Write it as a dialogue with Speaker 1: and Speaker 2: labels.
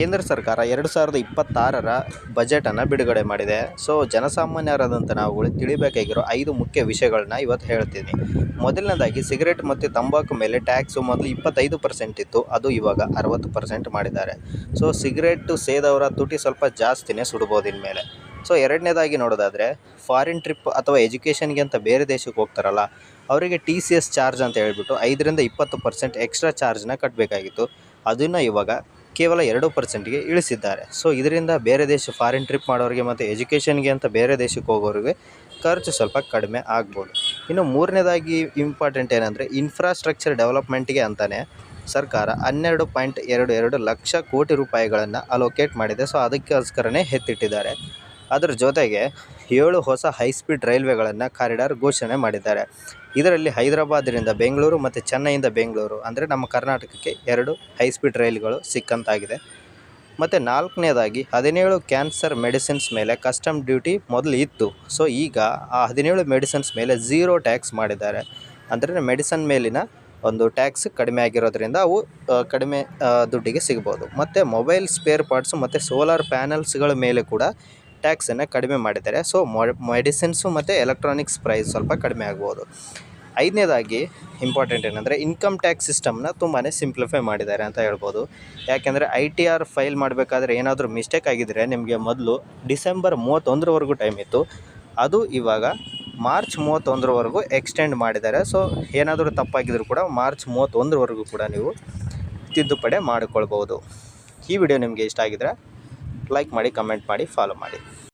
Speaker 1: ಕೇಂದ್ರ ಸರ್ಕಾರ 2026ರ ಬಜೆಟನ್ನು ಬಿಡುಗಡೆ ಮಾಡಿದೆ. ಸೊ ಜನಸಾಮಾನ್ಯರಾದಂಥ ನಾವುಗಳು ತಿಳಿಬೇಕಾಗಿರೋ 5 ಮುಖ್ಯ ವಿಷಯಗಳನ್ನ ಇವತ್ತು ಹೇಳ್ತೀನಿ. ಮೊದಲನೇದಾಗಿ ಸಿಗರೇಟ್ ಮತ್ತು ತಂಬಾಕು ಮೇಲೆ ಟ್ಯಾಕ್ಸು ಮೊದಲು 25% ಇತ್ತು, ಅದು ಇವಾಗ 60% ಮಾಡಿದ್ದಾರೆ. ಸೊ ಸಿಗರೇಟು ಸೇದವರ ತುಟಿ ಸ್ವಲ್ಪ ಜಾಸ್ತಿನೇ ಸುಡ್ಬೋದು ಇನ್ಮೇಲೆ. ಸೊ ಎರಡನೇದಾಗಿ ನೋಡೋದಾದರೆ ಫಾರಿನ್ ಟ್ರಿಪ್ ಅಥವಾ ಎಜುಕೇಷನ್ಗೆ ಅಂತ ಬೇರೆ ದೇಶಕ್ಕೆ ಹೋಗ್ತಾರಲ್ಲ, ಅವರಿಗೆ TCS ಚಾರ್ಜ್ ಅಂತ ಹೇಳ್ಬಿಟ್ಟು 5ರಿಂದ 20% ಎಕ್ಸ್ಟ್ರಾ ಚಾರ್ಜ್ನ ಕಟ್ಟಬೇಕಾಗಿತ್ತು. ಅದನ್ನು ಇವಾಗ ಕೇವಲ 2%ಗೆ ಇಳಿಸಿದ್ದಾರೆ. ಸೊ ಇದರಿಂದ ಬೇರೆ ದೇಶ ಫಾರಿನ್ ಟ್ರಿಪ್ ಮಾಡೋರಿಗೆ ಮತ್ತು ಎಜುಕೇಷನ್ಗೆ ಅಂತ ಬೇರೆ ದೇಶಕ್ಕೆ ಹೋಗೋರಿಗೆ ಖರ್ಚು ಸ್ವಲ್ಪ ಕಡಿಮೆ ಆಗ್ಬೋದು. ಇನ್ನು ಮೂರನೇದಾಗಿ ಇಂಪಾರ್ಟೆಂಟ್ ಏನಂದರೆ ಇನ್ಫ್ರಾಸ್ಟ್ರಕ್ಚರ್ ಡೆವಲಪ್ಮೆಂಟ್ಗೆ ಅಂತಲೇ ಸರ್ಕಾರ 12.22 ಲಕ್ಷ ಕೋಟಿ ರೂಪಾಯಿಗಳನ್ನು ಅಲೋಕೇಟ್ ಮಾಡಿದೆ. ಸೊ ಅದಕ್ಕೋಸ್ಕರನೇ ಎತ್ತಿಟ್ಟಿದ್ದಾರೆ. ಅದರ ಜೊತೆಗೆ 7 ಹೊಸ ಹೈಸ್ಪೀಡ್ ರೈಲ್ವೆಗಳನ್ನು ಕಾರಿಡಾರ್ ಘೋಷಣೆ ಮಾಡಿದ್ದಾರೆ. ಇದರಲ್ಲಿ ಹೈದರಾಬಾದ್ರಿಂದ ಬೆಂಗಳೂರು ಮತ್ತು ಚೆನ್ನೈಯಿಂದ ಬೆಂಗಳೂರು ಅಂದರೆ ನಮ್ಮ ಕರ್ನಾಟಕಕ್ಕೆ 2 ಹೈಸ್ಪೀಡ್ ರೈಲುಗಳು ಸಿಕ್ಕಂತಾಗಿದೆ. ಮತ್ತು ನಾಲ್ಕನೇದಾಗಿ 17 ಕ್ಯಾನ್ಸರ್ ಮೆಡಿಸಿನ್ಸ್ ಮೇಲೆ ಕಸ್ಟಮ್ ಡ್ಯೂಟಿ ಮೊದಲು ಇತ್ತು. ಸೊ ಈಗ ಆ 17 ಮೆಡಿಸಿನ್ಸ್ ಮೇಲೆ 0 ಟ್ಯಾಕ್ಸ್ ಮಾಡಿದ್ದಾರೆ. ಅಂದರೆ ಮೆಡಿಸನ್ ಮೇಲಿನ ಒಂದು ಟ್ಯಾಕ್ಸ್ ಕಡಿಮೆ ಆಗಿರೋದ್ರಿಂದ ಅವು ಕಡಿಮೆ ದುಡ್ಡಿಗೆ ಸಿಗ್ಬೋದು. ಮತ್ತು ಮೊಬೈಲ್ ಸ್ಪೇರ್ ಪಾರ್ಟ್ಸು ಮತ್ತು ಸೋಲಾರ್ ಪ್ಯಾನಲ್ಸ್ಗಳ ಮೇಲೆ ಕೂಡ ಟ್ಯಾಕ್ಸನ್ನು ಕಡಿಮೆ ಮಾಡಿದ್ದಾರೆ. ಸೊ ಮೆಡಿಸಿನ್ಸು ಮತ್ತು ಎಲೆಕ್ಟ್ರಾನಿಕ್ಸ್ ಪ್ರೈಸ್ ಸ್ವಲ್ಪ ಕಡಿಮೆ ಆಗ್ಬೋದು. ಐದನೇದಾಗಿ ಇಂಪಾರ್ಟೆಂಟ್ ಏನಂದರೆ ಇನ್ಕಮ್ ಟ್ಯಾಕ್ಸ್ ಸಿಸ್ಟಮ್ನ ತುಂಬಾ ಸಿಂಪ್ಲಿಫೈ ಮಾಡಿದ್ದಾರೆ ಅಂತ ಹೇಳ್ಬೋದು. ಯಾಕೆಂದರೆ ITR ಫೈಲ್ ಮಾಡಬೇಕಾದ್ರೆ ಏನಾದರೂ ಮಿಸ್ಟೇಕ್ ಆಗಿದ್ದರೆ ನಿಮಗೆ ಮೊದಲು ಡಿಸೆಂಬರ್ 31ರವರೆಗೂ ಟೈಮ್ ಇತ್ತು, ಅದು ಇವಾಗ ಮಾರ್ಚ್ 31ರವರೆಗೂ ಎಕ್ಸ್ಟೆಂಡ್ ಮಾಡಿದ್ದಾರೆ. ಸೊ ಏನಾದರೂ ತಪ್ಪಾಗಿದ್ದರೂ ಕೂಡ ಮಾರ್ಚ್ 31ರವರೆಗೂ ಕೂಡ ನೀವು ತಿದ್ದುಪಡಿ ಮಾಡಿಕೊಳ್ಬೋದು. ಈ ವಿಡಿಯೋ ನಿಮಗೆ ಇಷ್ಟ ಆಗಿದ್ರೆ ಲೈಕ್ ಮಾಡಿ, ಕಮೆಂಟ್ ಮಾಡಿ, ಫಾಲೋ ಮಾಡಿ.